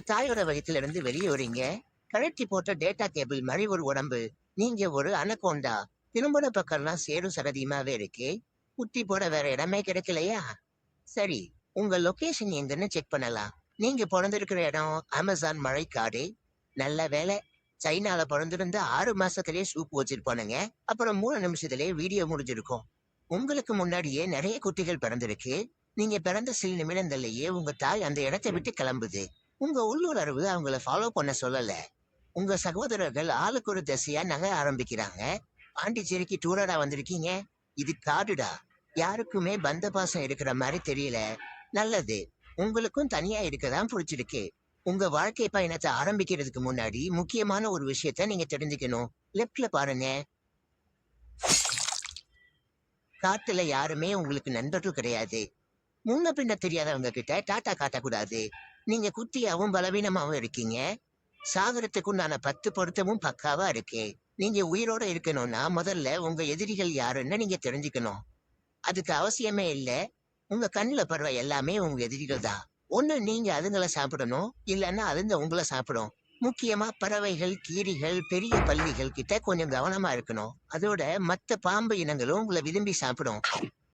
தாயோட வயித்துல இருந்து வெளியே வரீங்க. கழட்டி போட்ட டேட்டா கேபிள் மாதிரி ஒரு உடம்பு. நீங்க ஒரு அனகோண்டா. திரும்பின பக்கம்லாம் சேரும் சகதியுமாவே இருக்கு. குட்டி போட வேற இடமே கிடைக்கலையா? சரி, உங்க லொகேஷன் எங்கன்னு செக் பண்ணலாம். நீங்க பிறந்திருக்கிற இடம் அமேசான் மழைக்காடு. நல்ல வேலை. சைனால பிறந்திருந்த 6 மாசத்திலேயே சூப் வச்சிருப்பானுங்க. அப்புறம் 3 நிமிஷத்திலேயே வீடியோ முடிஞ்சிருக்கும். உங்களுக்கு முன்னாடியே நிறைய குட்டிகள் பிறந்திருக்கு. நீங்க பிறந்த சில நிமிடங்கள்லயே உங்க தாய் அந்த இடத்தை விட்டு கிளம்புது. உங்க உள்ளுணர்வு அவங்கள ஃபாலோ பண்ண சொல்லல. உங்க சகோதரர்கள் ஆளுக்கு ஒரு திசையா நகர ஆரம்பிக்கிறாங்க. பாண்டிச்சேரிக்கு டூரடா வந்திருக்கீங்க. இது காடுடா. யாருக்குமே பந்த பாசம் இருக்கிற மாதிரி தெரியல. நல்லது. உங்களுக்கும் தனியா இருக்கதான் பிடிச்சிருக்கு. உங்க வாழ்க்கை பயணத்தை ஆரம்பிக்கிறதுக்கு முன்னாடி முக்கியமான ஒரு விஷயத்த நீங்க தெரிஞ்சுக்கணும். லெப்ட்ல பாருங்க. காட்டுல யாருமே உங்களுக்கு நண்பர்கள் கிடையாது. முன்ன பின்ன தெரியாதவங்க கிட்ட டாட்டா காட்டக்கூடாது. நீங்க குட்டியாவும் பலவீனமாவும் இருக்கீங்க. சாகரத்துக்கு உண்டான 10 பொருத்தமும் பக்காவா இருக்கு. நீங்க உயிரோட இருக்கணும்னா முதல்ல உங்க எதிரிகள் யாருன்னு நீங்க தெரிஞ்சுக்கணும். அதுக்கு அவசியமே இல்ல. உங்க கண்ணுல படுற எல்லாமே உங்க எதிரிகள் தான். ஒண்ணு நீங்க அதுங்கள சாப்பிடணும், இல்லன்னா அதுங்க உங்கள சாப்பிடும். முக்கியமா பறவைகள், கீரிகள், பெரிய பல்லிகள் கிட்ட கொஞ்சம் கவனமா இருக்கணும். அதோட மத்த பாம்பு இனங்களும் உங்களை விரும்பி சாப்பிடும்.